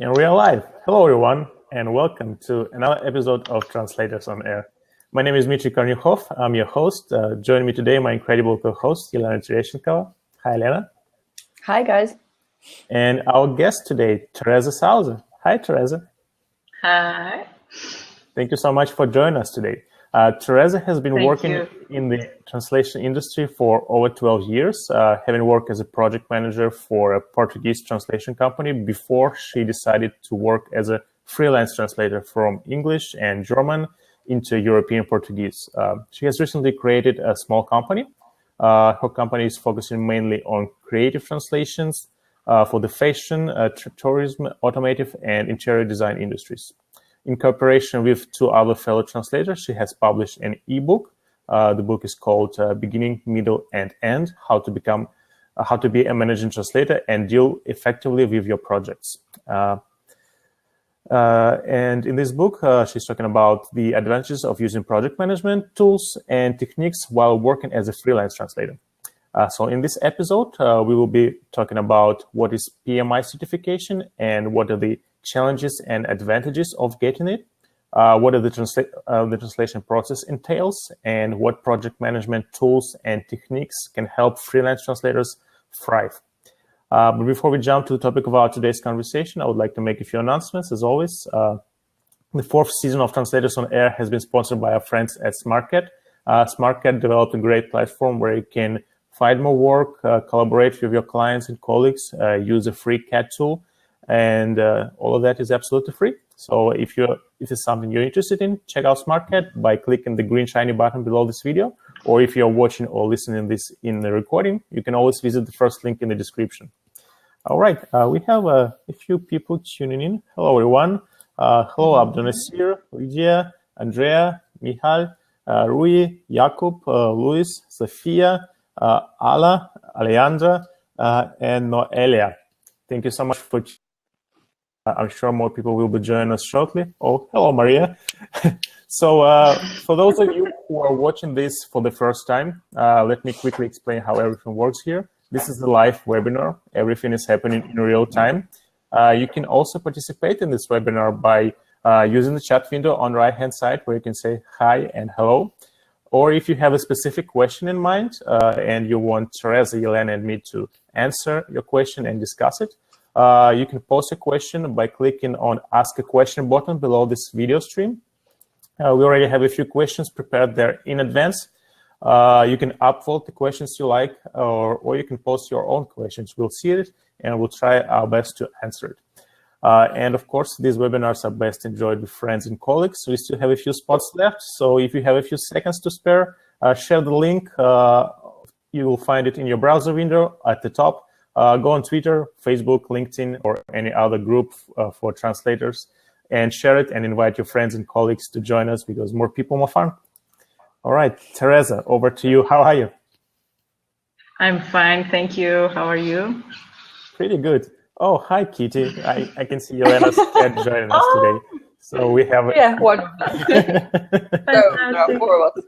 In real life. Hello, everyone, and welcome to another episode of Translators on Air. My name is Dmitry Kornyukhov. I'm your host. Joining me today, my incredible co-host, Elena Tereshnikova. Hi, Elena. Hi, guys. And our guest today, Teresa Sousa. Hi, Teresa. Hi. Thank you so much for joining us today. Teresa has been working in the translation industry for over 12 years, having worked as a project manager for a Portuguese translation company before she decided to work as a freelance translator from English and German into European Portuguese. She has recently created a small company. Her company is focusing mainly on creative translations for the fashion, tourism, automotive, and interior design industries. In cooperation with two other fellow translators, she has published an ebook. The book is called Beginning, Middle, and End, How to Be a Managing Translator and Deal Effectively with Your Projects. And in this book, she's talking about the advantages of using project management tools and techniques while working as a freelance translator. So in this episode, we will be talking about what is PMI certification and what are the challenges and advantages of getting it, what are the translation process entails, and what project management tools and techniques can help freelance translators thrive. But before we jump to the topic of our today's conversation, I would like to make a few announcements. As always, the fourth season of Translators on Air has been sponsored by our friends at SmartCat. SmartCat developed a great platform where you can find more work, collaborate with your clients and colleagues, use a free CAT tool, and all of that is absolutely free. So if it's something you're interested in, check out SmartCat by clicking the green shiny button below this video. Or if you're watching or listening this in the recording, you can always visit the first link in the description. All right, we have a few people tuning in. Hello, everyone. Hello, Abdonasir, Lydia, Andrea, Michal, Rui, Jakub, Luis, Sofia, Ala, Alejandra, and Noelia. Thank you so much for I'm sure more people will be joining us shortly. Oh, hello, Maria. So for those of you who are watching this for the first time, let me quickly explain how everything works here. This is a live webinar. Everything is happening in real time. You can also participate in this webinar by using the chat window on the right-hand side where you can say hi and hello. Or if you have a specific question in mind and you want Teresa, Elena, and me to answer your question and discuss it, you can post a question by clicking on Ask a Question button below this video stream. We already have a few questions prepared there in advance. You can upvote the questions you like, or you can post your own questions. We'll see it, and we'll try our best to answer it. And of course, these webinars are best enjoyed with friends and colleagues. We still have a few spots left, so if you have a few seconds to spare, share the link. You will find it in your browser window at the top. Go on Twitter, Facebook, LinkedIn, or any other group for translators and share it and invite your friends and colleagues to join us because more people, more fun. All right, Teresa, over to you. How are you? I'm fine, thank you. How are you? Pretty good. Oh, hi, Kitty. I can see Elena's cat joining us today. So we have... Yeah, one of them. No, four of us.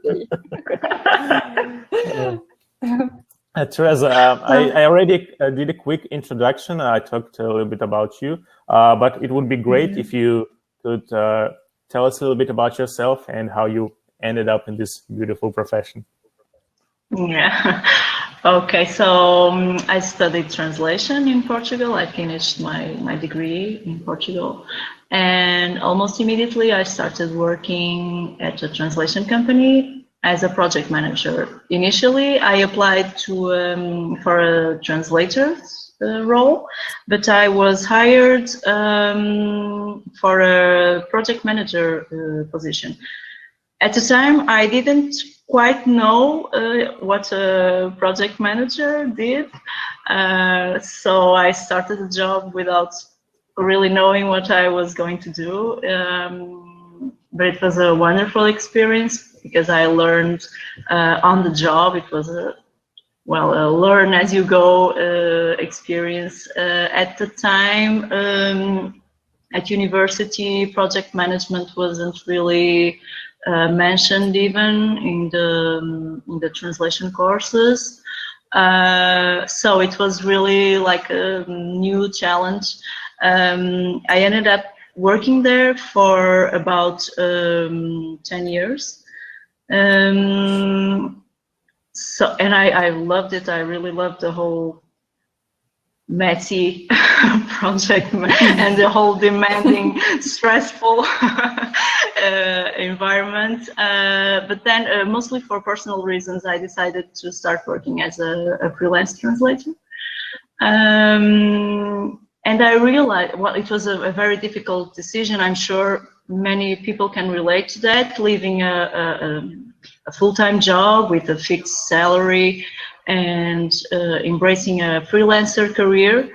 Teresa, I already did a quick introduction. I talked a little bit about you, but it would be great if you could tell us a little bit about yourself and how you ended up in this beautiful profession. Yeah. Okay, so I studied translation in Portugal. I finished my degree in Portugal. And almost immediately I started working at a translation company as a project manager. Initially, I applied for a translator's role, but I was hired for a project manager position. At the time, I didn't quite know what a project manager did, so I started the job without really knowing what I was going to do. But it was a wonderful experience because I learned on the job. It was a learn as you go experience. At the time, at university, project management wasn't really mentioned even in the translation courses. So it was really like a new challenge. I ended up working there for about 10 years. So, and I loved it. I really loved the whole messy project and the whole demanding, stressful environment. But then, mostly for personal reasons, I decided to start working as a freelance translator. And I realized, well, it was a very difficult decision. I'm sure many people can relate to that, leaving a full-time job with a fixed salary and embracing a freelancer career.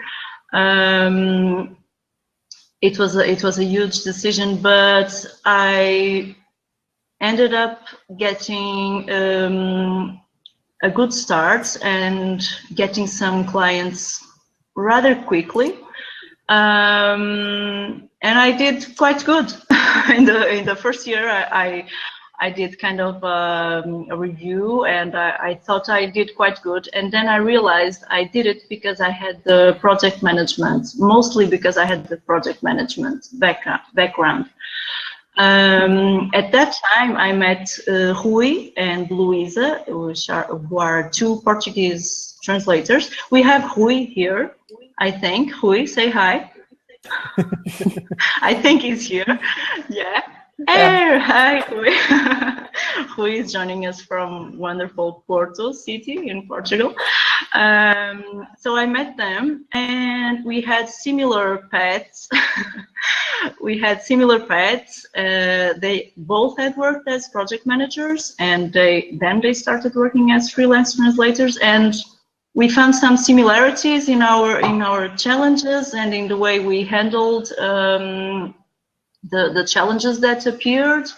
It was a huge decision, but I ended up getting a good start and getting some clients rather quickly. And I did quite good in the first year. I did kind of a review, and I thought I did quite good. And then I realized I did it because I had the project management, mostly because I had the project management background. At that time, I met Rui and Luisa, who are two Portuguese translators. We have Rui here, I think. Rui, say hi. I think he's here. Yeah. Hey, hi, Rui. Rui is joining us from wonderful Porto city in Portugal. So I met them, and we had similar paths. They both had worked as project managers, and then they started working as freelance translators, and we found some similarities in our challenges and in the way we handled the challenges that appeared,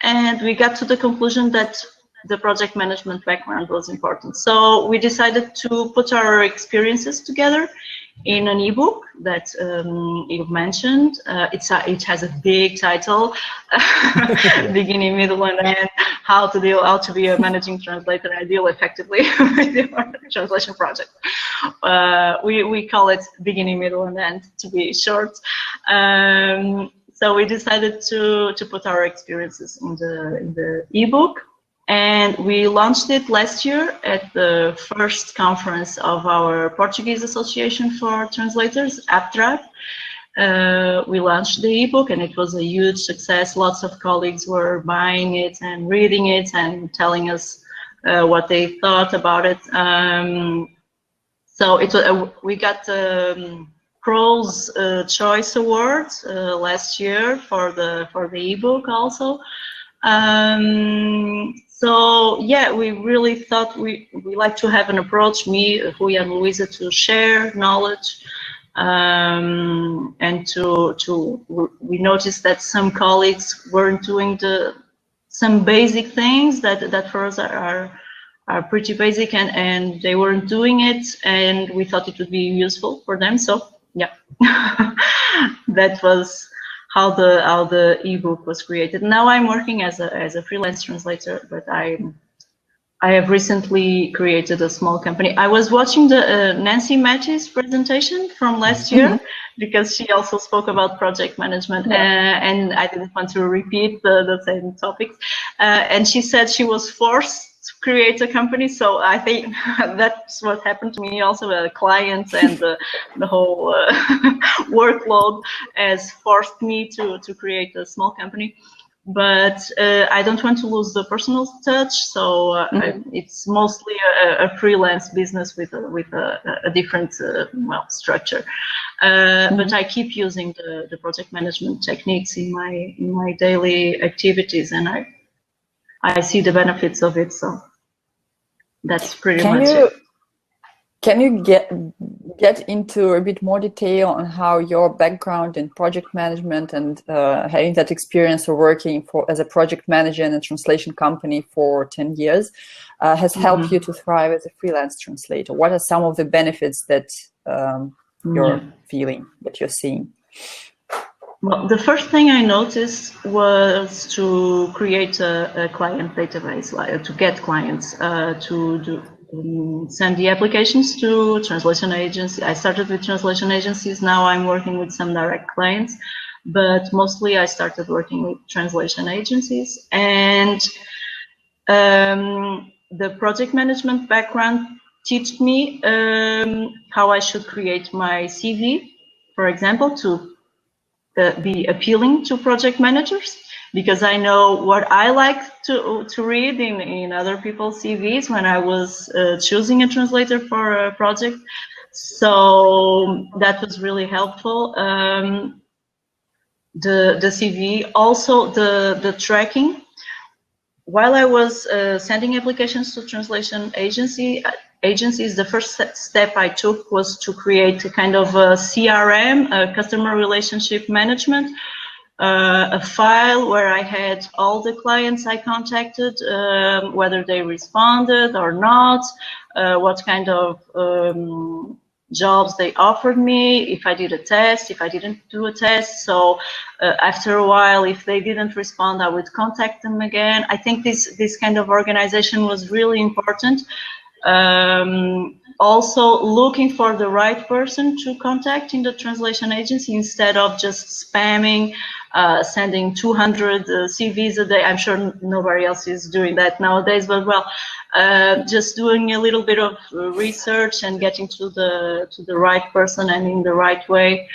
and we got to the conclusion that the project management background was important. So we decided to put our experiences together in an ebook that you mentioned. It has a big title, beginning, middle, and end. How to be a managing translator and deal effectively with your translation project. We call it beginning, middle, and end to be short. So we decided to put our experiences in the ebook, and we launched it last year at the first conference of our Portuguese Association for Translators, APTRA. We launched the ebook, and it was a huge success. Lots of colleagues were buying it and reading it and telling us what they thought about it. So we got Crow's Choice Award last year for the ebook also. So yeah, we really thought we like to have an approach, me, Rui, and Luisa, to share knowledge, and we noticed that some colleagues weren't doing some basic things that for us are pretty basic, and they weren't doing it, and we thought it would be useful for them. So yeah, that was how the ebook was created. Now I'm working as a freelance translator, but I have recently created a small company. I was watching the Nancy Matthew's presentation from last year, because she also spoke about project management, and I didn't want to repeat the same topics. And she said she was forced to create a company, so I think that's what happened to me also. Clients and the whole workload has forced me to create a small company. But I don't want to lose the personal touch, so it's mostly a freelance business with a different structure. But I keep using the project management techniques in my daily activities, and I see the benefits of it. So that's pretty much it. Can you get into a bit more detail on how your background in project management and having that experience of working as a project manager in a translation company for 10 years has helped you to thrive as a freelance translator? What are some of the benefits that you're feeling, that you're seeing? Well, the first thing I noticed was to create a client database, to get clients, send the applications to translation agencies. I started with translation agencies. Now I'm working with some direct clients, but mostly I started working with translation agencies. And the project management background taught me how I should create my CV, for example, to be appealing to project managers, because I know what I like to read in other people's CVs when I was choosing a translator for a project. So that was really helpful. The CV, also the tracking. While I was sending applications to translation agencies, the first step I took was to create a kind of a CRM, a customer relationship management, a file where I had all the clients I contacted, whether they responded or not, what kind of jobs they offered me, if I did a test, if I didn't do a test. So after a while, if they didn't respond, I would contact them again. I think this kind of organization was really important. Also looking for the right person to contact in the translation agency instead of just spamming, sending 200 CVs a day. I'm sure nobody else is doing that nowadays, but well, just doing a little bit of research and getting to the right person and in the right way.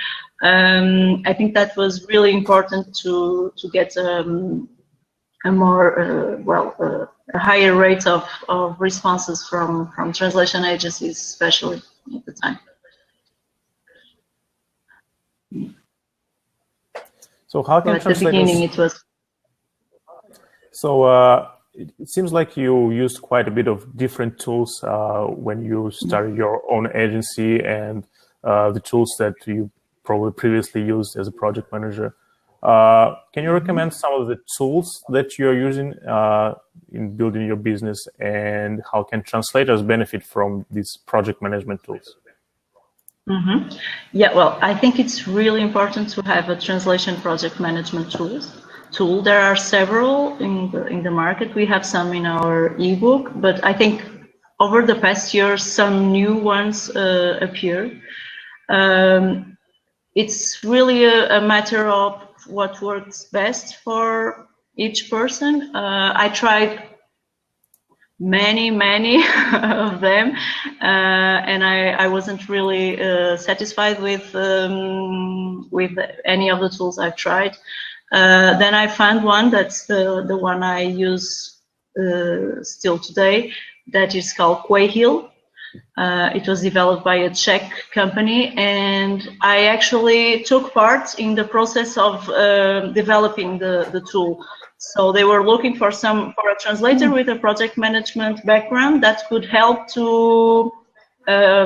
I think that was really important to get a more a higher rate of responses from translation agencies, especially at the time. So how can at the beginning it was. So it seems like you used quite a bit of different tools when you started your own agency, and the tools that you probably previously used as a project manager. Can you recommend some of the tools that you're using in building your business, and how can translators benefit from these project management tools? Yeah, well, I think it's really important to have a translation project management tool. There are several in the market. We have some in our ebook, but I think over the past years, some new ones appear. It's really a matter of what works best for each person. I tried many of them, and I wasn't really satisfied with any of the tools I've tried. Then I found one that's the one I use still today, that is called Quayhill. It was developed by a Czech company, and I actually took part in the process of developing the tool. So they were looking for a translator with a project management background that could help to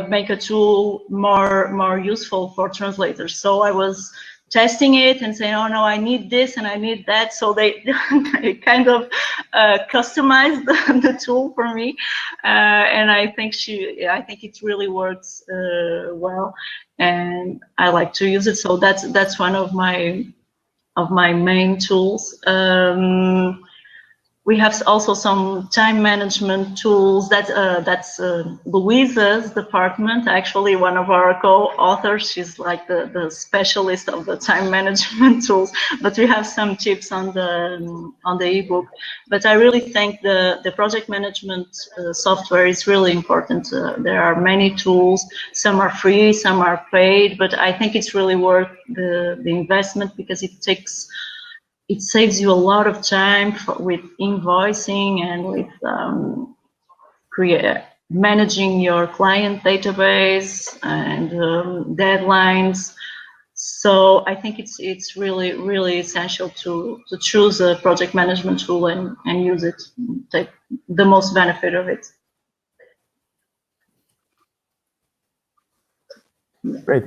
make a tool more useful for translators. So I was testing it and saying, oh no, I need this and I need that. So they kind of customized the tool for me, and I think it really works well, and I like to use it. So that's one of my main tools. We have also some time management tools. That's Louisa's department. Actually, one of our co-authors. She's like the specialist of the time management tools. But we have some tips on the ebook. But I really think the project management software is really important. There are many tools. Some are free, some are paid. But I think it's really worth the investment, because it saves you a lot of time with invoicing and with managing your client database and deadlines. So I think it's really essential to choose a project management tool and use it, take the most benefit of it. Great.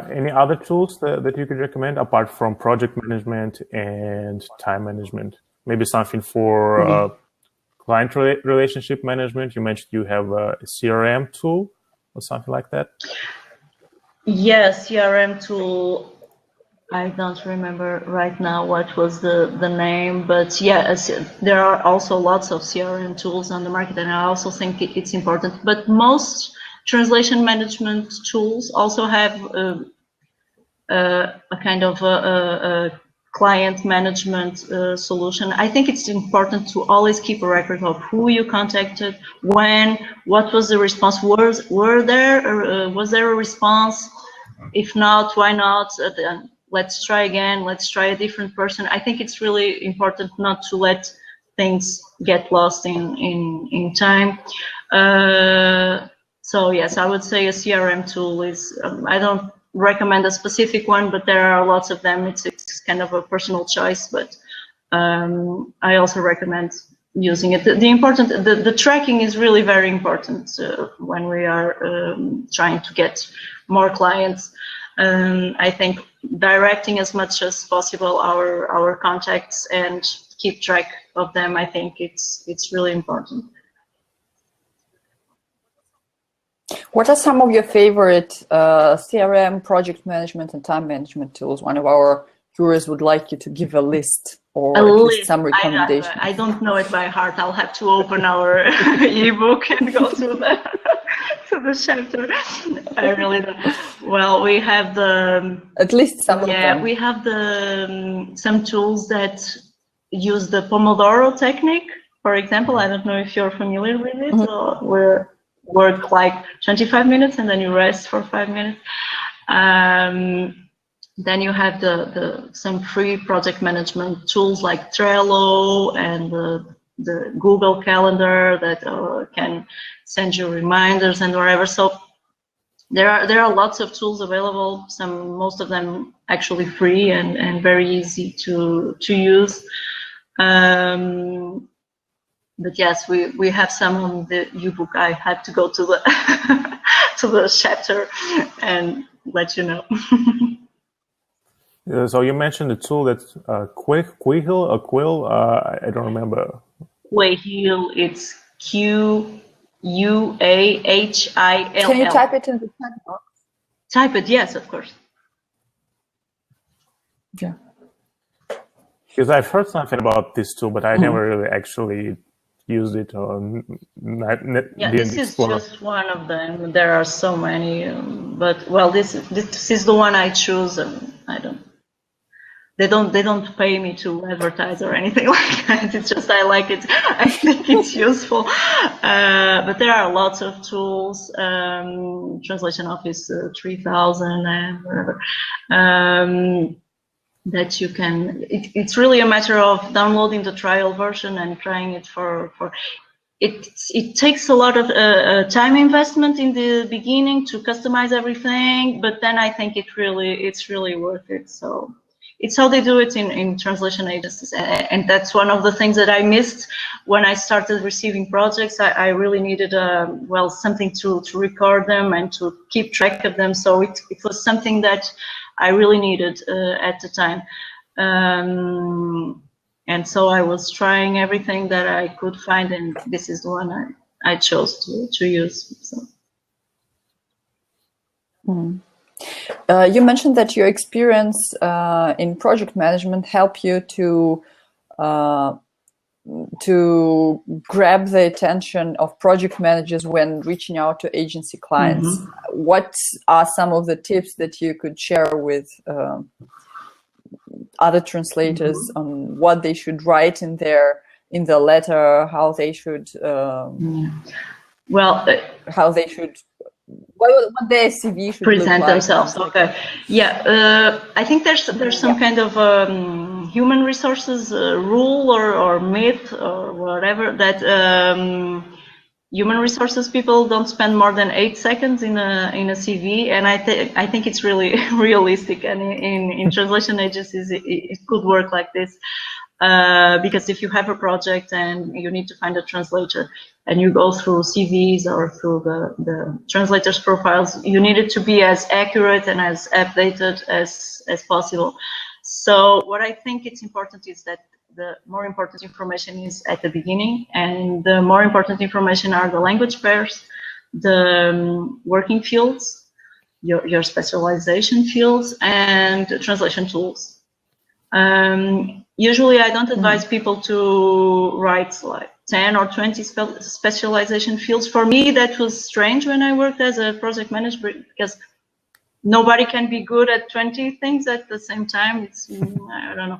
Any other tools that you could recommend apart from project management and time management? Maybe something for client relationship management. You mentioned you have a CRM tool or something like that. Yes, CRM tool. I don't remember right now what was the name, but yeah, there are also lots of CRM tools on the market, and I also think it's important. But most translation management tools also have a kind of a client management solution. I think it's important to always keep a record of who you contacted, when, what was the response, was there a response? If not, why not? Let's try again, let's try a different person. I think it's really important not to let things get lost in time. So yes, I would say a CRM tool is, I don't recommend a specific one, but there are lots of them. It's kind of a personal choice, but I also recommend using it. The tracking is really very important when we are trying to get more clients. I think directing as much as possible our contacts and keep track of them, I think it's really important. What are some of your favorite CRM, project management, and time management tools? One of our viewers would like you to give a list or at least some recommendations. I don't know it by heart. I'll have to open our ebook and go to the chapter. I really don't know. Well, we have at least some of them. Yeah, we have some tools that use the Pomodoro technique, for example. I don't know if you're familiar with it, or where work like 25 minutes and then you rest for 5 minutes. Then you have some free project management tools like Trello and the Google Calendar that can send you reminders and wherever. So there are lots of tools available. Most of them actually free and very easy to use. But yes, we have some on the ebook. I had to go to the to the chapter and let you know. So you mentioned the tool that's Quihil or Quill. I don't remember. Quihil. It's Quahil. Can you type it in the chat box? Type it, yes, of course. Yeah. Because I've heard something about this tool, but I never really actually used it or yeah, this is just one of them. There are so many, but well, this is the one I choose, and I don't. They don't pay me to advertise or anything like that. It's just I like it. I think it's useful. But there are lots of tools. Translation Office 3000 and whatever. That you can, it's really a matter of downloading the trial version and trying it for it takes a lot of time investment in the beginning to customize everything, but then I think it's really worth it. So it's how they do it in translation agencies, and that's one of the things that I missed when I started receiving projects. I really needed something to record them and to keep track of them, so it was something that I really needed at the time. And so I was trying everything that I could find, and this is the one I chose to use. So. You mentioned that your experience in project management helped you to grab the attention of project managers when reaching out to agency clients. What are some of the tips that you could share with other translators on what they should write in the letter, how they should what their CV should present look like themselves? Okay, yeah, I think there's some kind of human resources rule or myth or whatever that human resources people don't spend more than 8 seconds in a CV, and I think it's really realistic, and in translation agencies it could work like this. Because if you have a project and you need to find a translator and you go through CVs or through the translators' profiles, you need it to be as accurate and as updated as possible. So what I think it's important is that the more important information is at the beginning, and the more important information are the language pairs, the working fields, your specialization fields, and translation tools. Usually I don't advise people to write like 10 or 20 specialization fields. For me, that was strange when I worked as a project manager, because nobody can be good at 20 things at the same time. It's, I don't know.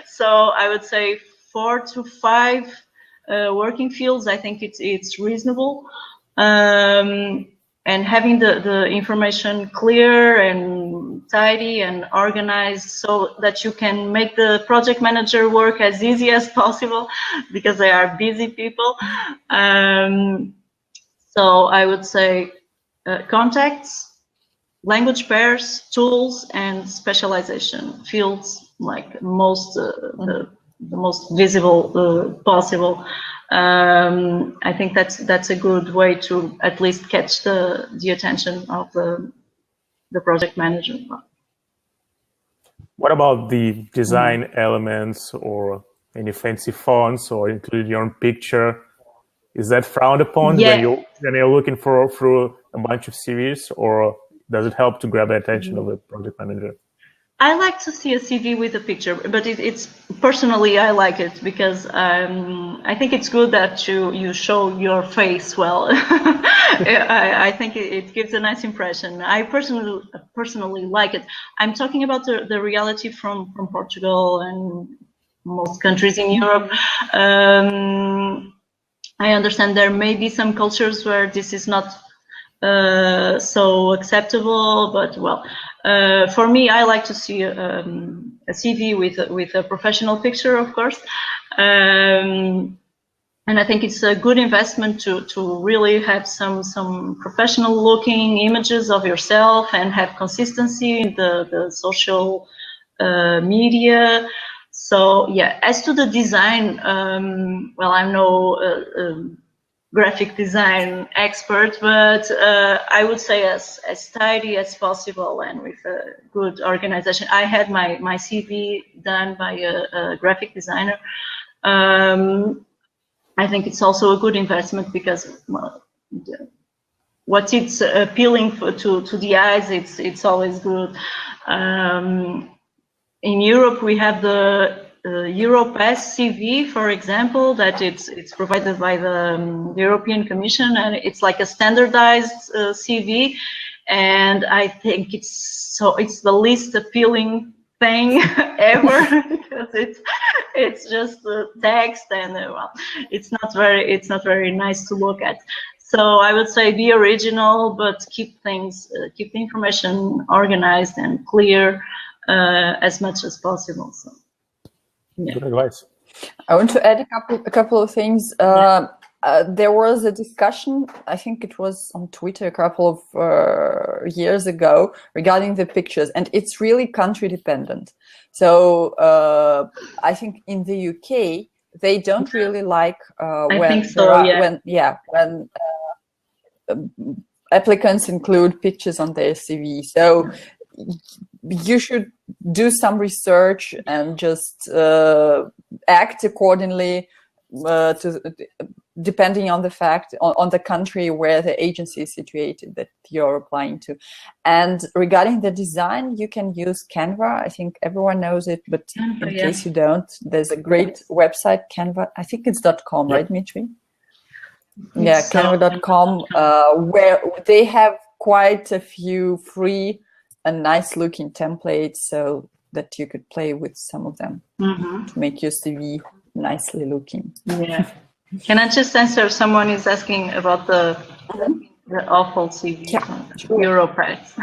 So I would say 4 to 5 working fields. I think it's reasonable. And having the information clear and tidy and organized, so that you can make the project manager work as easy as possible, because they are busy people. So I would say contacts, language pairs, tools, and specialization fields, like most the most visible possible. I think that's a good way to at least catch the attention of the project manager. What about the design elements, or any fancy fonts, or including your own picture? Is that frowned upon when you're looking through a bunch of CVs, or does it help to grab the attention of the project manager? I like to see a CV with a picture, but it's personally, I like it because I think it's good that you show your face well. I think it gives a nice impression. I personally like it. I'm talking about the reality from Portugal and most countries in Europe. I understand there may be some cultures where this is not so acceptable, but well, for me, I like to see a CV with a professional picture, of course, and I think it's a good investment to really have some professional looking images of yourself and have consistency in the social media. So yeah, as to the design, well, I'm no graphic design expert, but I would say as tidy as possible and with a good organization. I had my CV done by a graphic designer. I think it's also a good investment because, well, what it's appealing to the eyes, it's always good. In Europe, we have the Europass CV, for example, that it's provided by the European Commission, and it's like a standardized CV, and I think it's the least appealing thing ever, because it's just text, and well, it's not very nice to look at. So I would say be original, but keep the information organized and clear as much as possible. So. Yeah. Good advice. I want to add a couple of things. There was a discussion, I think it was on Twitter a couple of years ago, regarding the pictures, and it's really country dependent. So I think in the UK they don't really like when applicants include pictures on their CV. So you should do some research and just act accordingly depending on the fact, on the country where the agency is situated that you're applying to. And regarding the design, you can use Canva. I think everyone knows it, but in case you don't, there's a great website, Canva. I think it's .com, right, Mitri? Yeah, Canva.com, where they have quite a few free and nice looking templates, so that you could play with some of them to make your CV nicely looking. Yeah. Can I just answer? Someone is asking about the awful CV. Yeah, sure. Europress.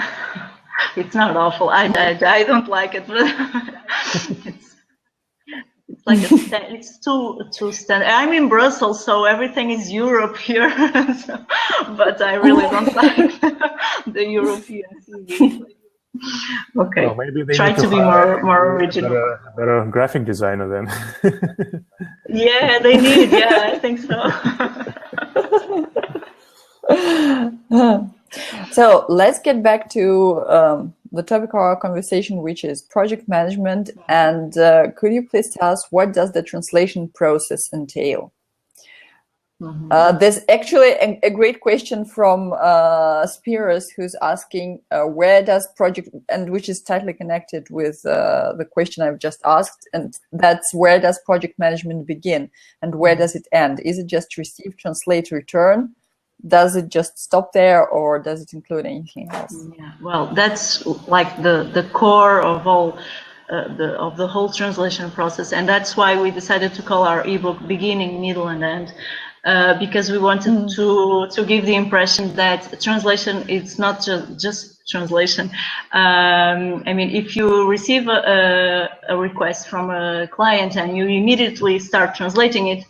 It's not awful. I don't like it, but it's like it's too standard. I'm in Brussels, so everything is Europe here. So, but I really don't like the European CV. Okay, well, maybe they try to be more original. A better graphic designer then. Yeah, they need. Yeah, I think so. So let's get back to the topic of our conversation, which is project management. And could you please tell us, what does the translation process entail? There's actually a great question from Spiros, who's asking where does project, and which is tightly connected with the question I've just asked, and that's where does project management begin and where does it end? Is it just receive, translate, return? Does it just stop there, or does it include anything else? Yeah, well, that's like the core of all of the whole translation process, and that's why we decided to call our ebook beginning, middle, and end. Because we wanted to give the impression that translation is not just translation. I mean, if you receive a request from a client and you immediately start translating it,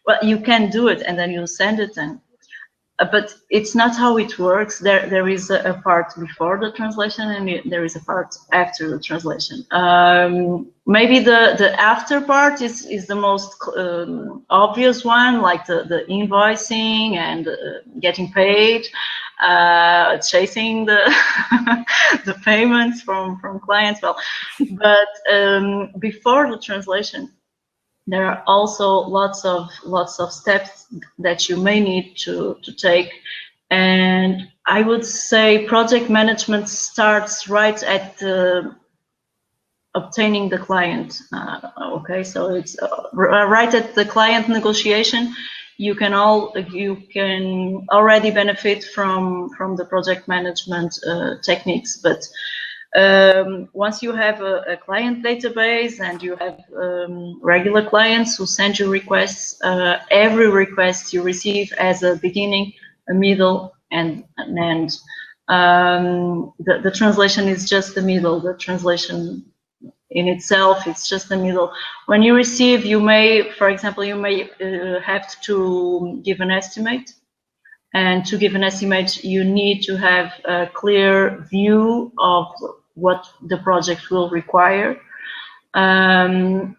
well, you can do it and then you send it, and but it's not how it works. There is a part before the translation and there is a part after the translation. Maybe the after part is the most obvious one, like the invoicing and getting paid, chasing the the payments from clients. Well, but before the translation, there are also lots of steps that you may need to take, and I would say project management starts right at obtaining the client. Okay, so it's right at the client negotiation. You can already benefit from the project management techniques, but once you have a client database and you have regular clients who send you requests, every request you receive as a beginning, a middle, and an end. The translation is just the middle. The translation in itself, it's just the middle. When you receive, you may, for example, you may have to give an estimate. And to give an estimate, you need to have a clear view of what the project will require. And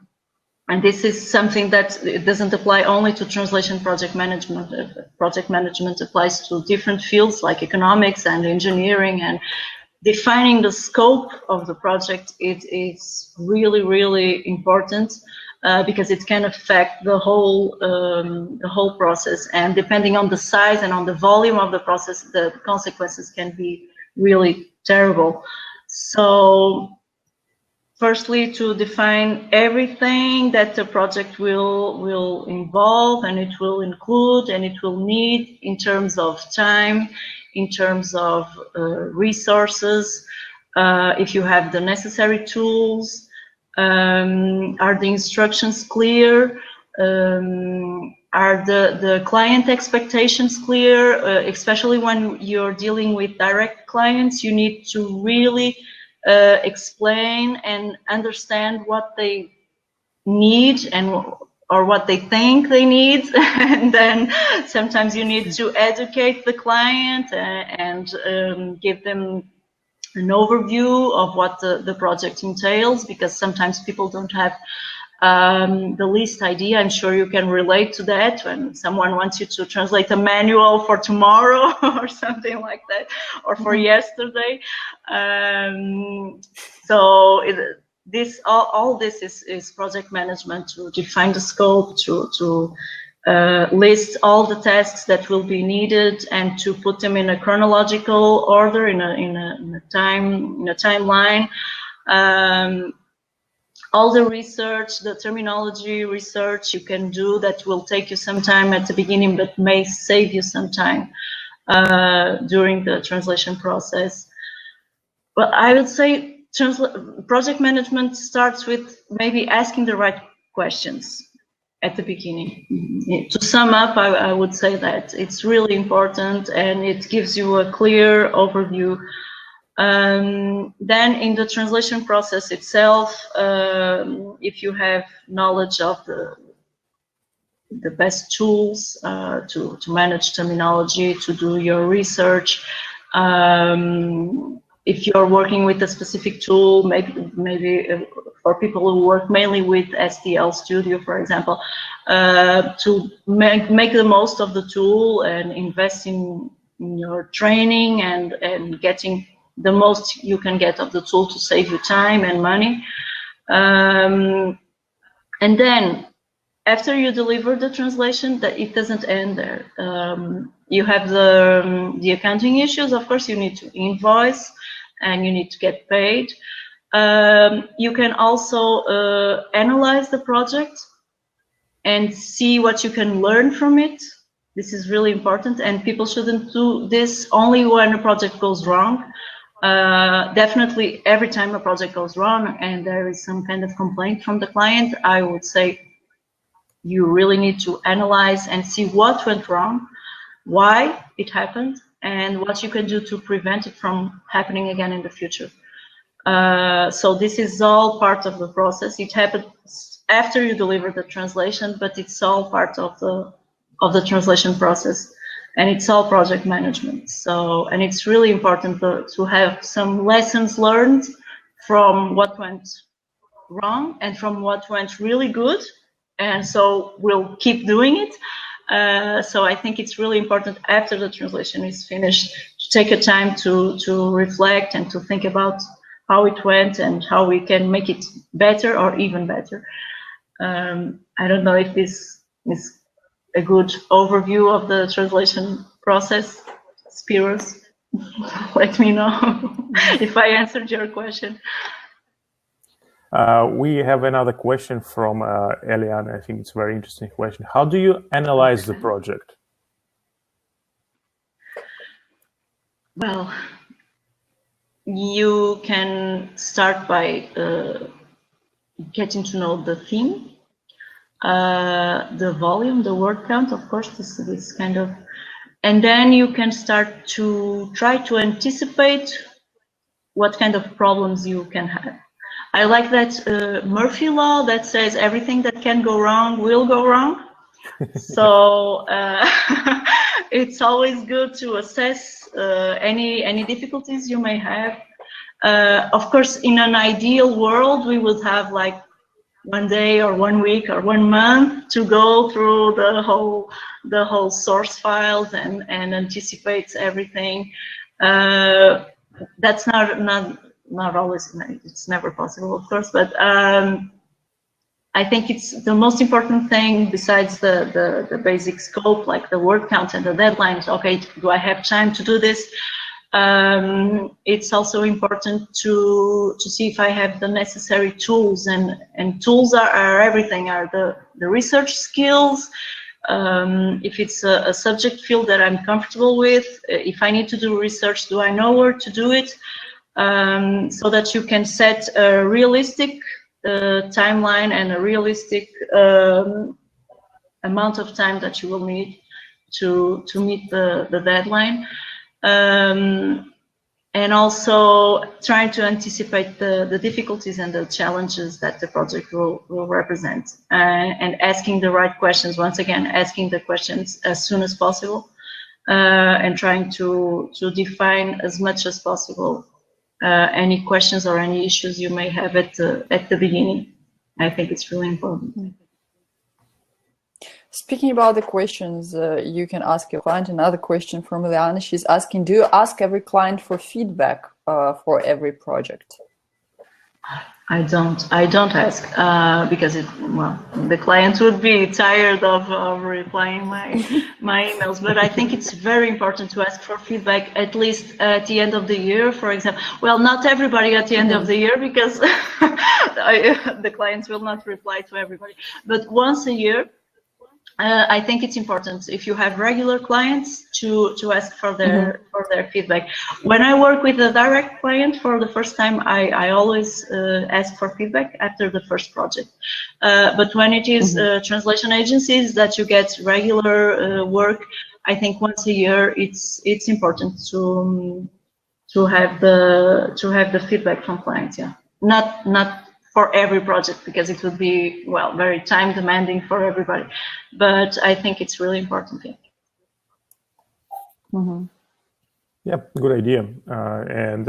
this is something that it doesn't apply only to translation project management. Project management applies to different fields like economics and engineering, and defining the scope of the project, it is really, really important. Because it can affect the whole process, and depending on the size and on the volume of the process, the consequences can be really terrible. So, firstly, to define everything that the project will involve, and it will include, and it will need in terms of time, in terms of resources, if you have the necessary tools. Are the instructions clear? Are the client expectations clear? Especially when you're dealing with direct clients, you need to really explain and understand what they need or what they think they need. And then sometimes you need to educate the client and give them an overview of what the project entails, because sometimes people don't have the least idea. I'm sure you can relate to that when someone wants you to translate a manual for tomorrow or something like that, or for yesterday. So all this is project management, to define the scope, to list all the tasks that will be needed, and to put them in a chronological order, in a timeline. All the research, the terminology research you can do, that will take you some time at the beginning, but may save you some time during the translation process. Well, I would say project management starts with maybe asking the right questions at the beginning. To sum up, I would say that it's really important, and it gives you a clear overview. Then in the translation process itself, if you have knowledge of the best tools to manage terminology, to do your research, if you're working with a specific tool, maybe for people who work mainly with STL Studio, for example, to make the most of the tool and invest in your training and getting the most you can get of the tool to save you time and money. And then after you deliver the translation, that it doesn't end there. You have the accounting issues. Of course, you need to invoice and you need to get paid. You can also analyze the project and see what you can learn from it. This is really important, and people shouldn't do this only when a project goes wrong. Definitely every time a project goes wrong and there is some kind of complaint from the client, I would say you really need to analyze and see what went wrong, why it happened, and what you can do to prevent it from happening again in the future. So this is all part of the process. It happens after you deliver the translation, but it's all part of the translation process, and it's all project management. So, and it's really important to have some lessons learned from what went wrong and from what went really good, and so we'll keep doing it. So I think it's really important after the translation is finished to take a time to reflect and to think about how it went and how we can make it better or even better. I don't know if this is a good overview of the translation process. Spiros, let me know if I answered your question. We have another question from Eliane. I think it's a very interesting question. How do you analyze the project? Well, you can start by getting to know the theme, the volume, the word count, of course, this kind of, and then you can start to try to anticipate what kind of problems you can have. I like that Murphy law that says everything that can go wrong will go wrong. So it's always good to assess any difficulties you may have. Of course, in an ideal world, we would have like 1 day or 1 week or 1 month to go through the whole source files and anticipate everything. That's not always, it's never possible, of course, but I think it's the most important thing besides the basic scope, like the word count and the deadlines. Okay, do I have time to do this? It's also important to see if I have the necessary tools, and tools are everything, are the research skills. If it's a subject field that I'm comfortable with, if I need to do research, do I know where to do it? So that you can set a realistic timeline and a realistic amount of time that you will need to meet the deadline. And also trying to anticipate the difficulties and the challenges that the project will represent, and asking the right questions. Once again, asking the questions as soon as possible, and trying to define as much as possible any questions or any issues you may have at the beginning. I think it's really important. Speaking about the questions you can ask your client, another question from Eliane. She's asking, do you ask every client for feedback for every project? I don't ask because the client would be tired of replying my emails. But I think it's very important to ask for feedback at least at the end of the year, for example. Well, not everybody at the end of the year, because the clients will not reply to everybody. But once a year, I think it's important, if you have regular clients, to ask for their feedback. When I work with a direct client for the first time, I always ask for feedback after the first project. But when it is translation agencies that you get regular work, I think once a year it's important to have the feedback from clients. Yeah, not for every project, because it would be, well, very time demanding for everybody, but I think it's really important. Yeah, good idea. And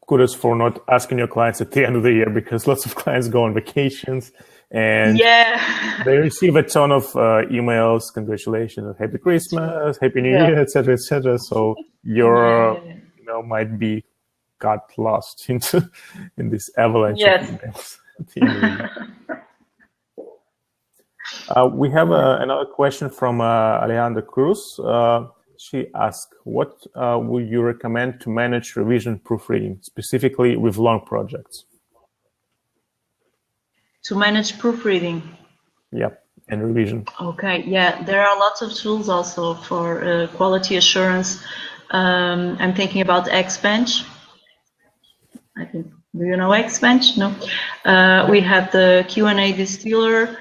kudos for not asking your clients at the end of the year, because lots of clients go on vacations and they receive a ton of emails, congratulations, happy Christmas, happy New Year, etc., etc. So your might be got lost in this avalanche of emails. We have another question from Alejandra Cruz. She asked, what would you recommend to manage revision proofreading, specifically with long projects? To manage proofreading? Yeah, and revision. Okay, yeah, there are lots of tools also for quality assurance. I'm thinking about Xbench. I think, do you know Xbench? No. We have the Q&A distiller,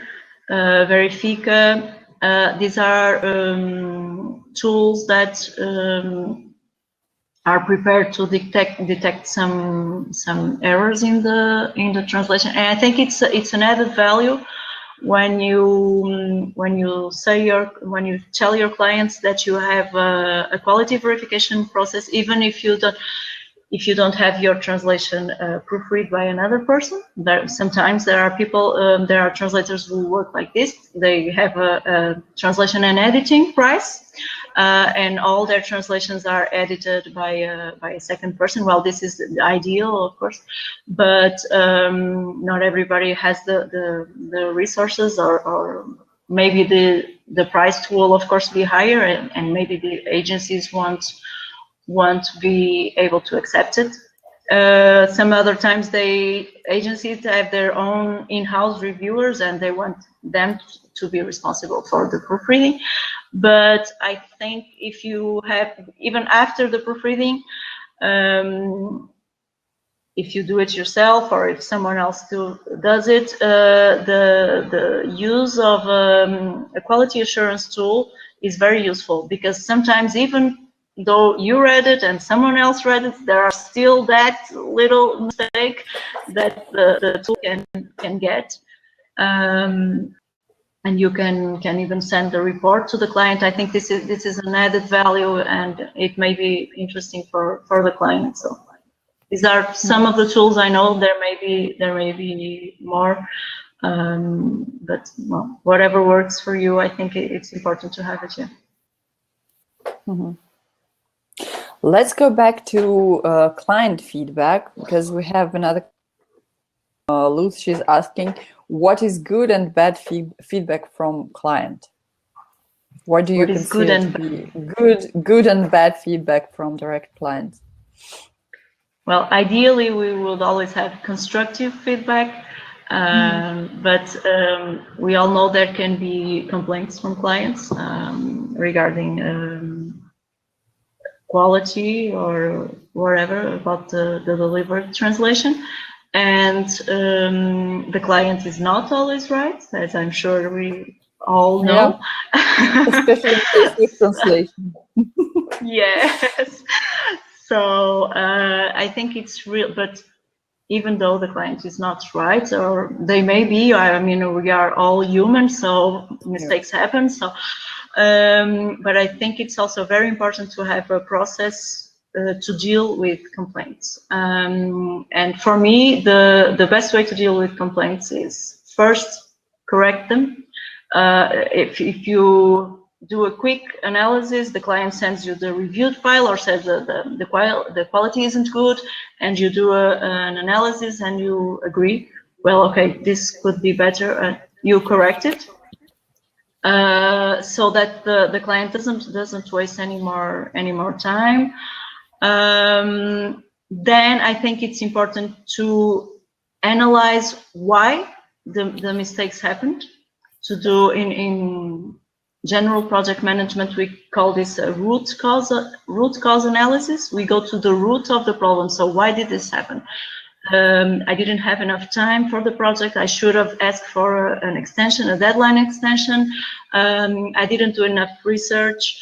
Verifica. These are tools that are prepared to detect some errors in the translation, and I think it's an added value when you tell your clients that you have a quality verification process, even if you don't have your translation proofread by another person. Sometimes there are people, there are translators who work like this. They have a translation and editing price, and all their translations are edited by a second person. Well, this is ideal, of course, but not everybody has the resources, or maybe the price will, of course, be higher, and maybe the agencies won't be able to accept it. Some other times agencies have their own in-house reviewers and they want them to be responsible for the proofreading. But I think if you have, even after the proofreading, if you do it yourself or if someone else does it, the use of a quality assurance tool is very useful, because sometimes even though you read it and someone else read it, there are still that little mistake that the tool can get. And you can even send the report to the client. I think this is an added value, and it may be interesting for the client. So these are some of the tools I know. There may be more, but well, whatever works for you, I think it's important to have it here. Mm-hmm. Let's go back to client feedback, because we have another. Luz, she's asking, what is good and bad feedback from client? What do you consider to be good and bad feedback from direct clients? Well, ideally, we would always have constructive feedback, but we all know there can be complaints from clients regarding quality or whatever about the delivered translation, and the client is not always right, as I'm sure we all know. Yeah. Especially in case with translation. Yes. So I think it's real, but even though the client is not right, or they may be, I mean, we are all human, so mistakes happen. So. But I think it's also very important to have a process to deal with complaints. And for me, the best way to deal with complaints is first correct them. If you do a quick analysis, the client sends you the reviewed file or says the quality isn't good, and you do an analysis and you agree, well, okay, this could be better, you correct it. So that the client doesn't waste any more time. Then I think it's important to analyze why the mistakes happened. To do in general project management, we call this a root cause analysis. We go to the root of the problem. So why did this happen? I didn't have enough time for the project. I should have asked for an extension, a deadline extension. I didn't do enough research.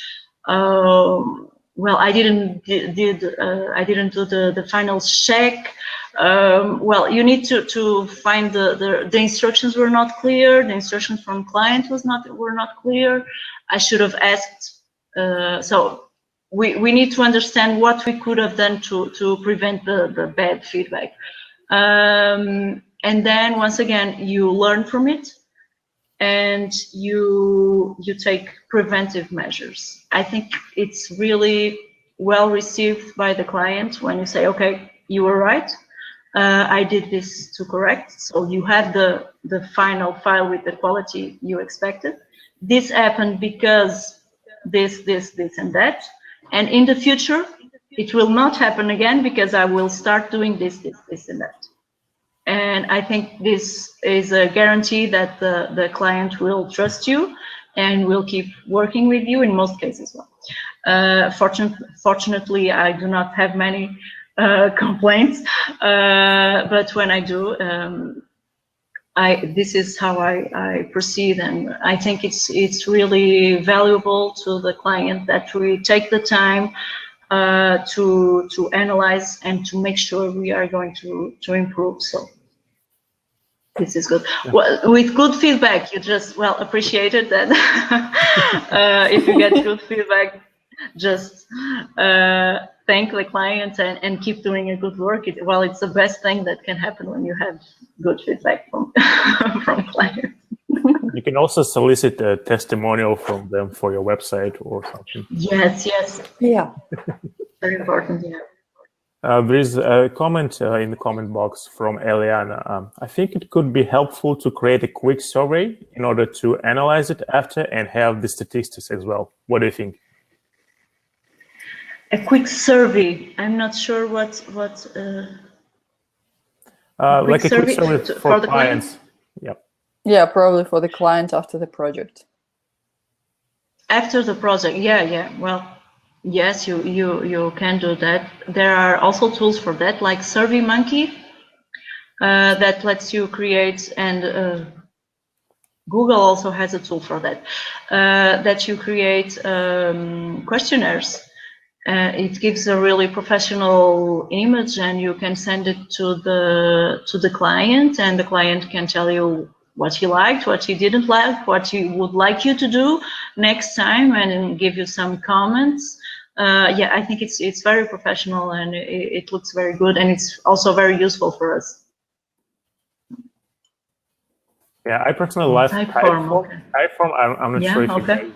Well, I didn't do the final check. Well, you need to find the instructions were not clear. The instructions from client were not clear. I should have asked. So we need to understand what we could have done to prevent the bad feedback. And then once again, you learn from it and you take preventive measures. I think it's really well received by the client when you say, okay, you were right. I did this to correct. So you have the final file with the quality you expected. This happened because this, and that. And in the future, it will not happen again because I will start doing this, and that. And I think this is a guarantee that the client will trust you and will keep working with you in most cases. Fortunately, I do not have many complaints, but when I do, this is how I proceed, and I think it's really valuable to the client that we take the time to analyze and to make sure we are going to improve. So this is good. Well, with good feedback, you just appreciate it. That if you get good feedback, just thank the client and keep doing a good work. It's the best thing that can happen when you have good feedback from from clients. You can also solicit a testimonial from them for your website or something. Yes. Yeah. Very important. Yeah. There is a comment in the comment box from Eliana. I think it could be helpful to create a quick survey in order to analyze it after and have the statistics as well. What do you think? A quick survey. I'm not sure what. Like a quick survey for the clients. Yep. Yeah, probably for the client after the project. After the project, yeah. Well, yes, you can do that. There are also tools for that, like SurveyMonkey, that lets you create, and Google also has a tool for that, that you create questionnaires. It gives a really professional image, and you can send it to the client, and the client can tell you what he liked, what he didn't like, what he would like you to do next time, and give you some comments. Yeah, I think it's very professional, and it looks very good, and it's also very useful for us. Yeah, I personally like Typeform. Okay. Typeform, I'm not sure if you guys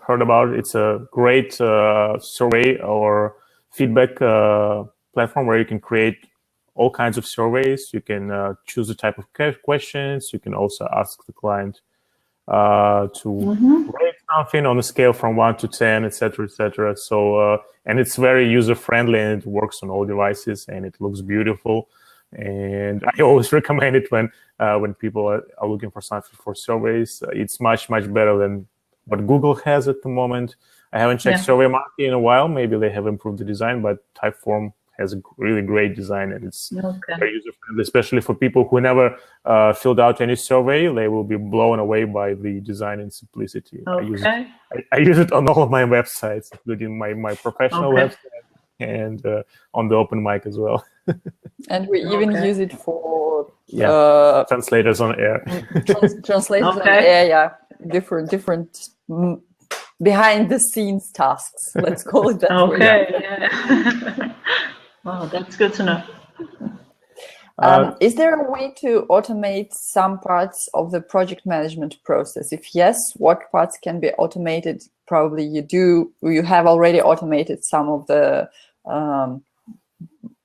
heard about it. It's a great survey or feedback platform where you can create all kinds of surveys. You can choose the type of questions. You can also ask the client to rate something on a scale from 1 to 10, etc., etc. So, and it's very user-friendly, and it works on all devices, and it looks beautiful. And I always recommend it when people are looking for something for surveys. It's much better than what Google has at the moment. I haven't checked SurveyMonkey in a while. Maybe they have improved the design, but Typeform has a really great design, and it's very user-friendly, especially for people who never filled out any survey. They will be blown away by the design and simplicity. Okay. I use it on all of my websites, including my professional website and on the open mic as well. And we even use it for Translators on Air. Translators on Air, yeah. Different behind the scenes tasks, let's call it that way. Yeah. Wow, that's good to know. Is there a way to automate some parts of the project management process? If yes, what parts can be automated? Probably you have already automated some of the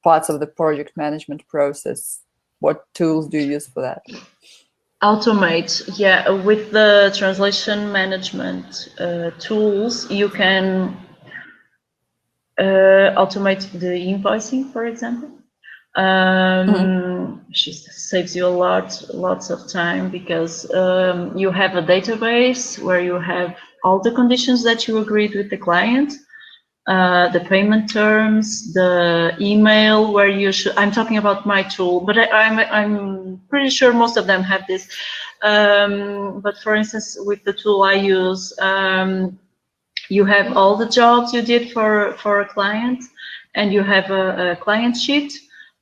parts of the project management process. What tools do you use for that? Automate, yeah. With the translation management tools, you can automate the invoicing, for example. She saves you lots of time, because you have a database where you have all the conditions that you agreed with the client, the payment terms, the email where you should. I'm talking about my tool, but I'm pretty sure most of them have this. But for instance, with the tool I use, you have all the jobs you did for a client, and you have a client sheet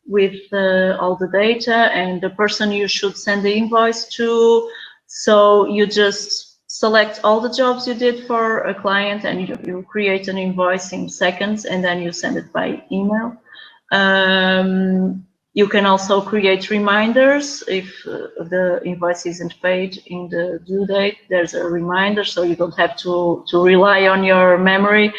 with all the data and the person you should send the invoice to. So you just select all the jobs you did for a client, and you create an invoice in seconds, and then you send it by email. You can also create reminders if the invoice isn't paid in the due date. There's a reminder, so you don't have to rely on your memory.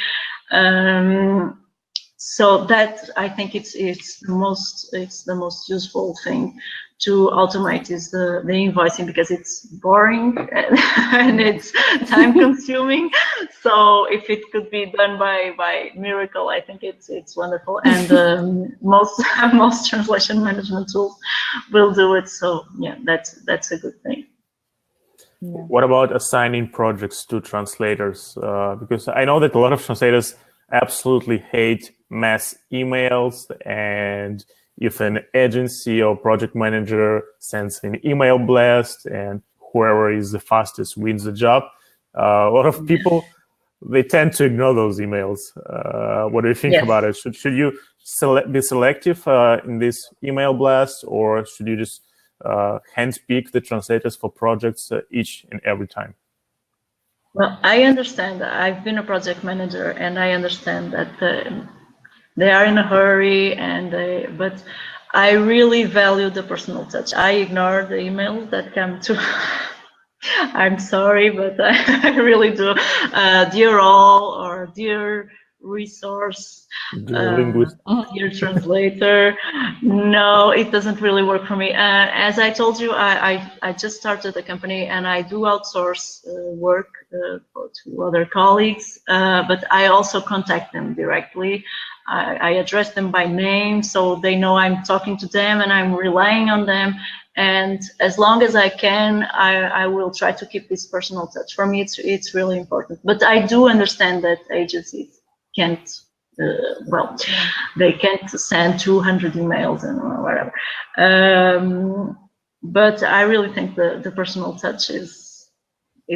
So that, I think it's the most useful thing to automate is the invoicing, because it's boring and it's time consuming. So if it could be done by miracle, I think it's wonderful. And most translation management tools will do it. So yeah, that's a good thing. Yeah. What about assigning projects to translators? Because I know that a lot of translators absolutely hate mass emails, and if an agency or project manager sends an email blast and whoever is the fastest wins the job, a lot of people, they tend to ignore those emails. What do you think about it? Should you be selective in this email blast, or should you just handpick the translators for projects each and every time? Well, I understand. I've been a project manager, and I understand that they are in a hurry, but I really value the personal touch. I ignore the emails that come to. I'm sorry, but I really do. Dear all, or dear resource, Dear linguist, dear translator. No, it doesn't really work for me. As I told you, I just started a company, and I do outsource work to other colleagues, but I also contact them directly. I address them by name, so they know I'm talking to them and I'm relying on them. And as long as I can, I will try to keep this personal touch. For me, it's really important. But I do understand that agencies can't, they can't send 200 emails and whatever. But I really think the personal touch is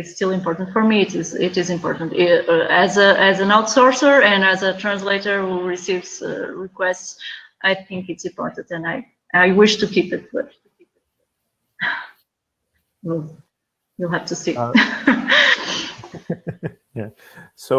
still important. For me, it is important. As an outsourcer and as a translator who receives requests, I think it's important, and I wish to keep it. But you'll have to see. Yeah. So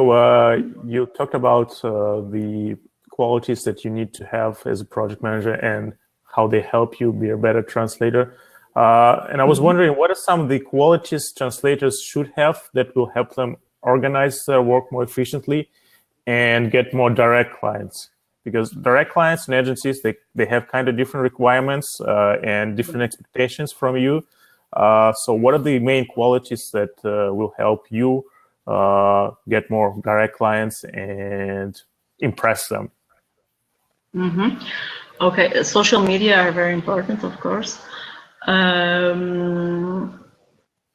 you talked about the qualities that you need to have as a project manager and how they help you be a better translator. And I was wondering, what are some of the qualities translators should have that will help them organize their work more efficiently and get more direct clients? Because direct clients and agencies, they have kind of different requirements and different expectations from you. So what are the main qualities that will help you get more direct clients and impress them? Okay, social media are very important, of course.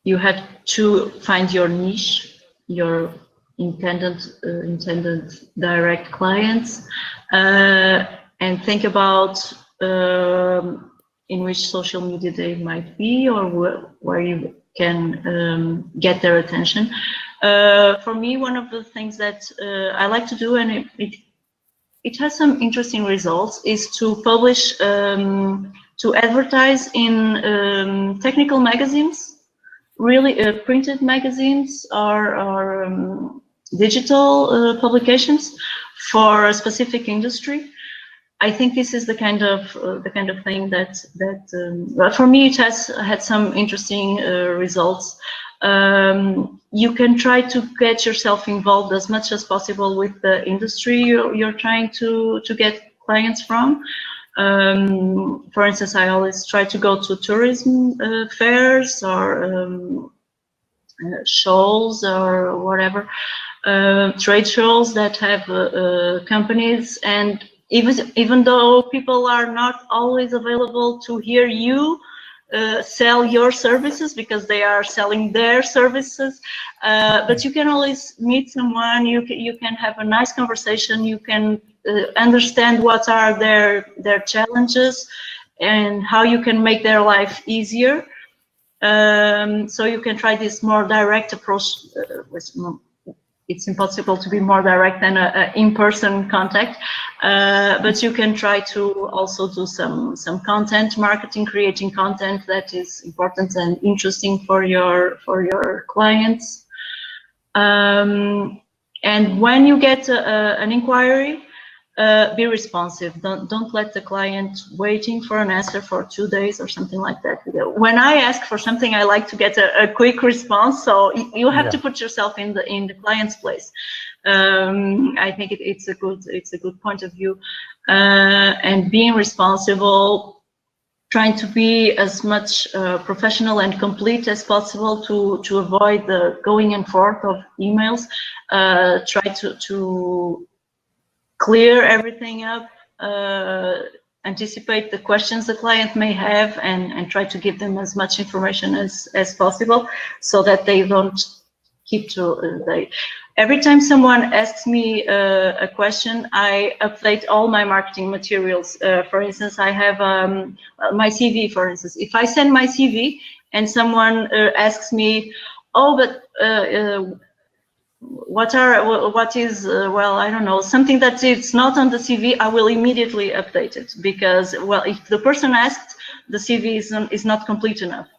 You have to find your niche, your intended direct clients, and think about in which social media they might be, or where you can get their attention. For me, one of the things that I like to do, and it has some interesting results, is to publish, to advertise in technical magazines, really printed magazines or digital publications for a specific industry. I think this is the kind of thing that for me it has had some interesting results. You can try to get yourself involved as much as possible with the industry you're trying to get clients from. For instance, I always try to go to tourism fairs or shows or whatever, trade shows that have companies, and even though people are not always available to hear you sell your services because they are selling their services, but you can always meet someone, you can have a nice conversation, you can understand what are their challenges and how you can make their life easier. So you can try this more direct approach. It's impossible to be more direct than an in-person contact, but you can try to also do some content marketing, creating content that is important and interesting for your clients. And when you get an inquiry, be responsive. Don't let the client waiting for an answer for 2 days or something like that. When I ask for something, I like to get a quick response. So you have to put yourself in the client's place. I think it's a good point of view, and being responsible, trying to be as much professional and complete as possible to avoid the going and forth of emails. Try to clear everything up, anticipate the questions the client may have, and try to give them as much information as possible, so that they don't keep to every time someone asks me a question, I update all my marketing materials. For instance, I have my CV, for instance. If I send my CV and someone asks me, oh, but what is well, I don't know, something that it's not on the CV, I will immediately update it, because, well, if the person asked, the CV is not complete enough.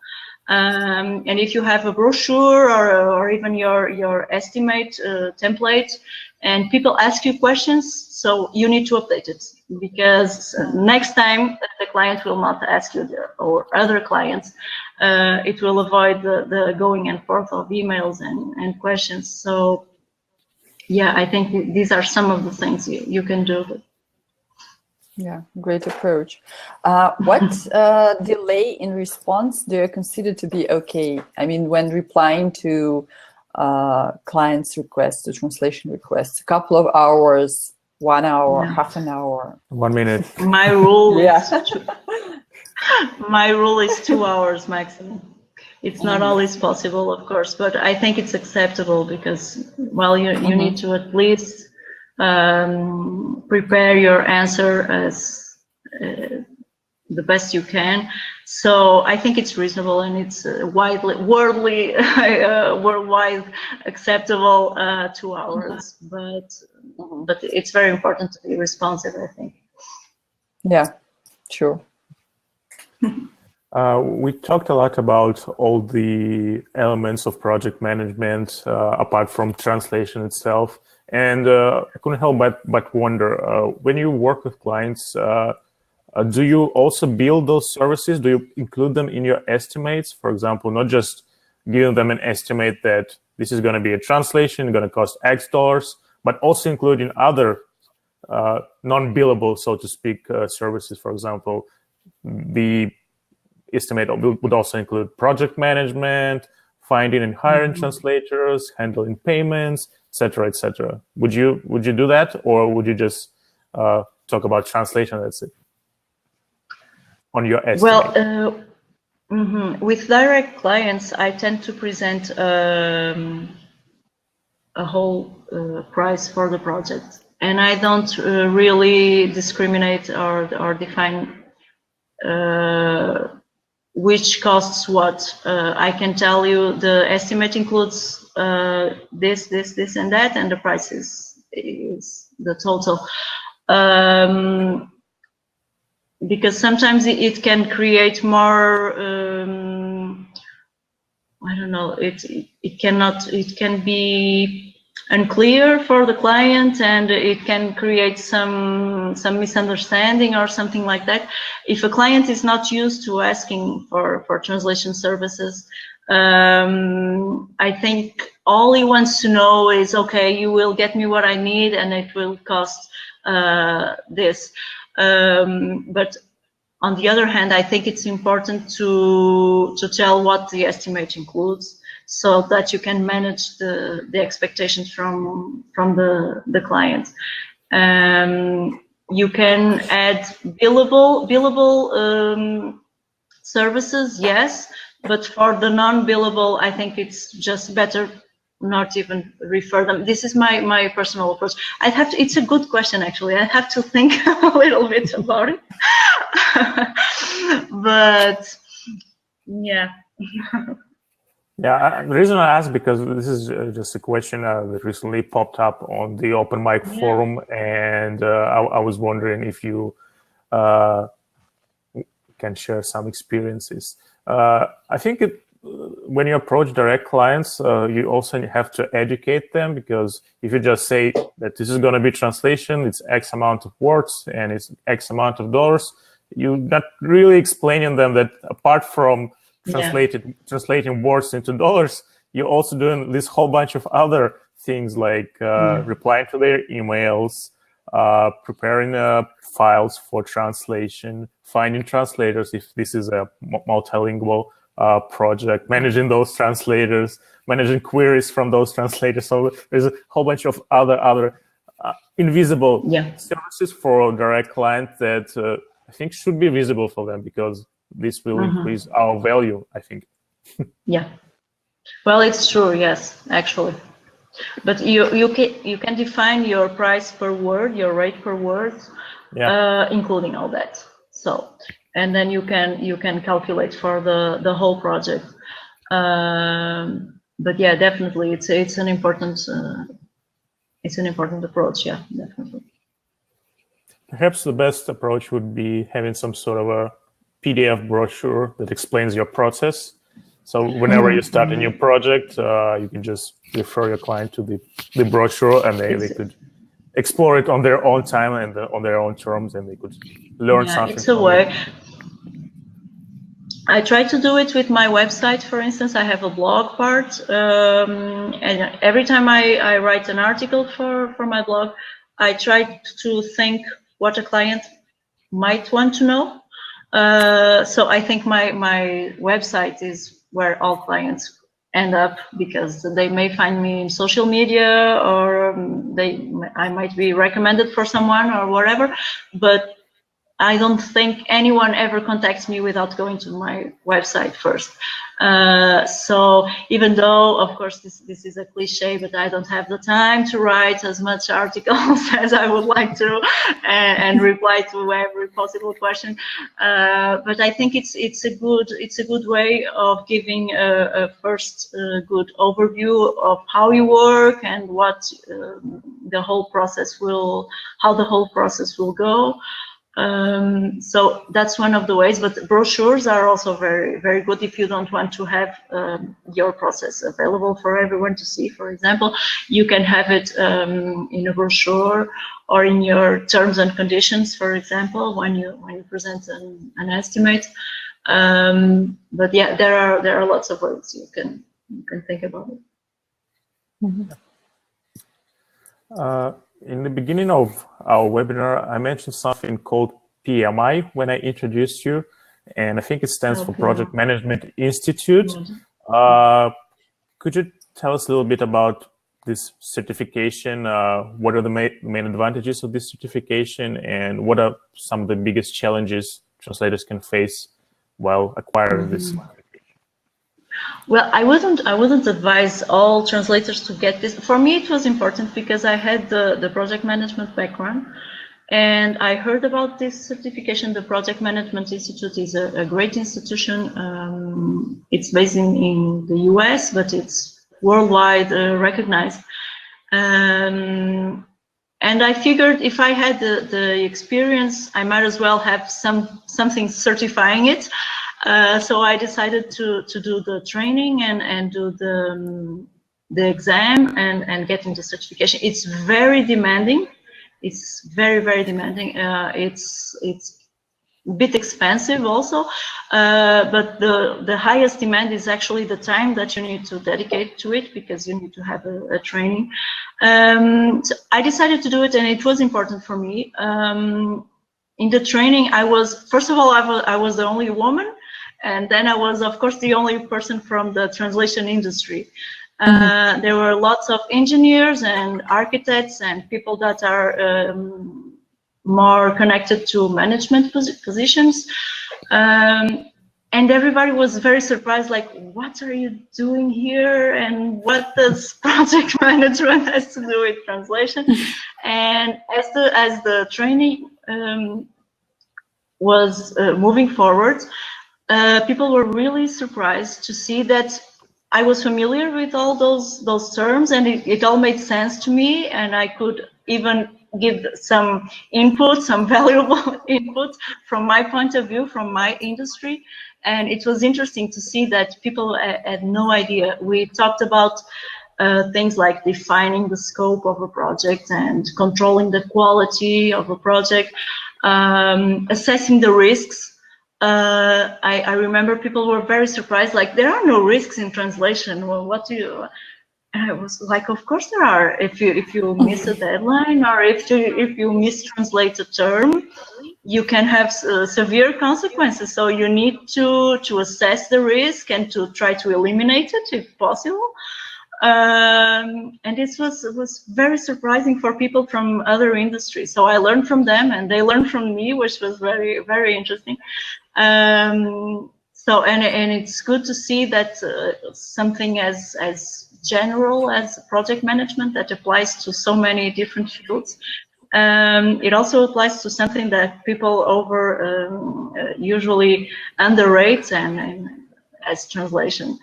And if you have a brochure or even your estimate template, and people ask you questions, so you need to update it, because next time the client will not ask you, or other clients, it will avoid the going and forth of emails and questions. So yeah, I think these are some of the things you can do. Yeah, great approach. What delay in response do you consider to be okay? I mean, when replying to clients' requests, to translation requests, a couple of hours, 1 hour, half an hour, 1 minute. My rule, yeah. My rule is 2 hours maximum. It's not always possible, of course, but I think it's acceptable, because, well, you need to at least prepare your answer as the best you can. So I think it's reasonable, and it's worldwide acceptable 2 hours. But it's very important to be responsive, I think. Yeah, sure. We talked a lot about all the elements of project management, apart from translation itself. And I couldn't help but wonder, when you work with clients, do you also build those services? Do you include them in your estimates? For example, not just giving them an estimate that this is going to be a translation, going to cost X dollars, but also including other non-billable, so to speak, services. For example, the estimate would also include project management, finding and hiring translators, handling payments, etc., etc. Would you do that, or would you just talk about translation? That's it on your estimate. Well, with direct clients, I tend to present a whole price for the project, and I don't really discriminate or define which costs what. I can tell you the estimate includes this, and that, and the price is the total. Because sometimes it can create more, I don't know, it can be unclear for the client, and it can create some misunderstanding or something like that. If a client is not used to asking for translation services, I think all he wants to know is, okay, you will get me what I need, and it will cost this. But on the other hand, I think it's important to tell what the estimate includes, so that you can manage the expectations from the client. You can add billable services, yes, but for the non-billable, I think it's just better not even refer them. This is my personal approach. It's a good question, actually. I have to think a little bit about it. But yeah. Yeah, the reason I asked, because this is just a question that recently popped up on the open mic forum, and I was wondering if you can share some experiences. I think when you approach direct clients, you also have to educate them, because if you just say that this is going to be translation, it's X amount of words and it's X amount of dollars, you're not really explaining them that apart from translating words into dollars, you're also doing this whole bunch of other things like replying to their emails, preparing files for translation, finding translators if this is a multilingual project, managing those translators, managing queries from those translators. So there's a whole bunch of other invisible services for direct clients that I think should be visible for them, because this will increase our value, I think. Yeah. Well, it's true, yes, actually. But you can define your price per word, your rate per word, including all that. So, and then you can calculate for the whole project. But yeah, definitely, it's an important approach. Yeah, definitely. Perhaps the best approach would be having some sort of a PDF brochure that explains your process. So whenever you start a new project, you can just refer your client to the brochure, and they could explore it on their own time and on their own terms, and they could learn something. It's a way. I try to do it with my website, for instance. I have a blog part, and every time I write an article for my blog, I try to think what a client might want to know. So I think my website is where all clients end up, because they may find me in social media, or I might be recommended for someone or whatever, but I don't think anyone ever contacts me without going to my website first. So even though, of course, this is a cliche, but I don't have the time to write as much articles as I would like to, and reply to every possible question. But I think it's a good way of giving a first good overview of how you work and what the whole process will go. So that's one of the ways, but brochures are also very, very good if you don't want to have your process available for everyone to see. For example, you can have it in a brochure or in your terms and conditions, for example, when you present an estimate. But yeah, there are lots of ways you can think about it. In the beginning of our webinar, I mentioned something called PMI when I introduced you, and I think it stands for Project Management Institute. Could you tell us a little bit about this certification? What are the main advantages of this certification, and what are some of the biggest challenges translators can face while acquiring this? Well, I wouldn't advise all translators to get this. For me, it was important because I had the project management background, and I heard about this certification. The Project Management Institute is a great institution. It's based in the US, but it's worldwide recognized. And I figured if I had the experience, I might as well have something certifying it. So I decided to do the training and do the exam and getting the certification. It's very demanding. It's very, very demanding. It's a bit expensive also, but the highest demand is actually the time that you need to dedicate to it, because you need to have a training. So I decided to do it, and it was important for me. In the training, first of all, I was the only woman. And then I was, of course, the only person from the translation industry. There were lots of engineers and architects and people that are more connected to management positions. And everybody was very surprised, like, what are you doing here? And what does project management has to do with translation? And as the training was moving forward, people were really surprised to see that I was familiar with all those terms, and it all made sense to me, and I could even give some input, some valuable input from my point of view, from my industry. And it was interesting to see that people had no idea. We talked about things like defining the scope of a project and controlling the quality of a project, assessing the risks. I remember people were very surprised, like, there are no risks in translation. Well, what do you... And I was like, of course there are. If you miss a deadline, or if you mistranslate a term, you can have severe consequences. So you need to assess the risk and to try to eliminate it if possible. And this was very surprising for people from other industries. So I learned from them, and they learned from me, which was very, very interesting. So and it's good to see that something as general as project management that applies to so many different fields. It also applies to something that people usually underrate, and as translation.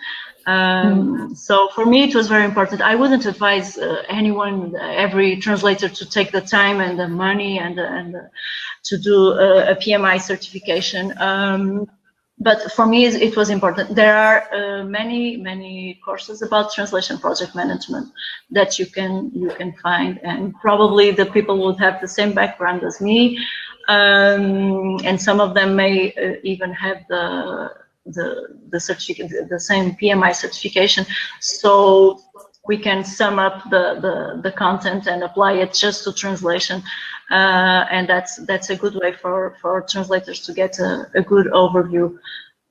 So for me, it was very important. I wouldn't advise every translator to take the time and the money and to do a PMI certification. But for me, it was important. There are many courses about translation project management that you can find, and probably the people would have the same background as me, and some of them may even have the certificate, the same PMI certification. So we can sum up the content and apply it just to translation, and that's a good way for translators to get a good overview.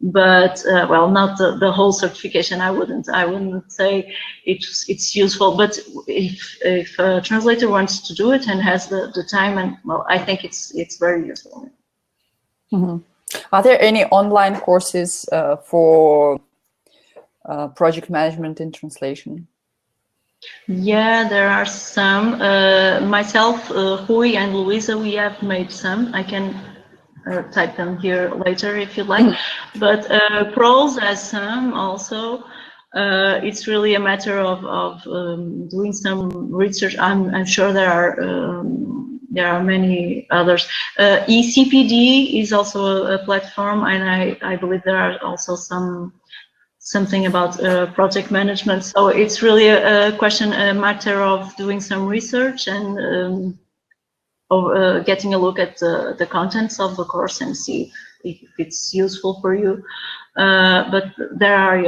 But well, not the whole certification. I wouldn't say it's useful. But if a translator wants to do it and has the time, and well, I think it's very useful. Mm-hmm. Are there any online courses for project management and translation? Yeah, there are some. Myself, Rui, and Luisa, we have made some. I can type them here later if you like. But Pros has some also. It's really a matter of doing some research. I'm sure there are many others. eCPD is also a platform, and I believe there are also something about project management. So it's really a matter of doing some research and getting a look at the contents of the course and see if it's useful for you. But there are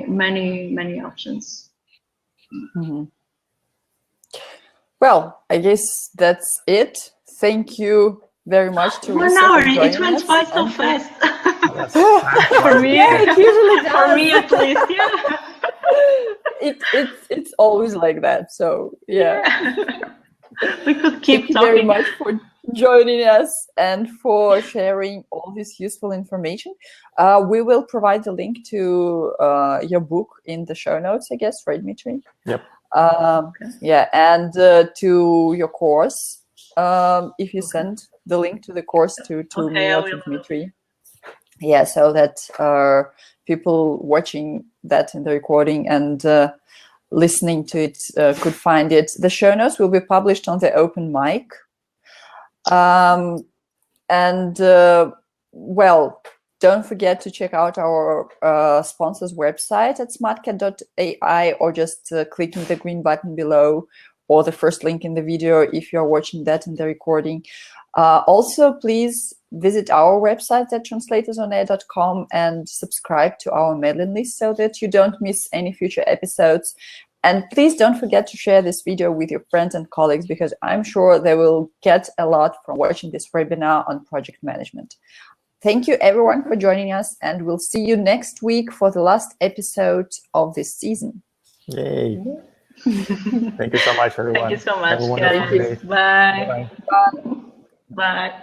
many options. Mm-hmm. Well, I guess that's it. Thank you very much, Teresa. 1 hour. It went by so fast. For me, yeah, it usually does. For me, at least, yeah. It's always like that. So yeah. We could keep Thank you talking. very much for joining us and for sharing all this useful information. We will provide the link to your book in the show notes, I guess, right, Dmitry? Yep. Okay. Yeah, and to your course, if you send the link to the course to me or to Dmitry. Yeah, so that people watching that in the recording and listening to it could find it. The show notes will be published on the open mic. Well, don't forget to check out our sponsor's website at smartcat.ai, or just clicking the green button below, or the first link in the video if you're watching that in the recording. Also, please visit our website at translatorsonair.com and subscribe to our mailing list so that you don't miss any future episodes. And please don't forget to share this video with your friends and colleagues, because I'm sure they will get a lot from watching this webinar on project management. Thank you, everyone, for joining us, and we'll see you next week for the last episode of this season. Yay. Thank you so much, everyone. Thank you so much. Have a wonderful day. Bye. Bye. Bye.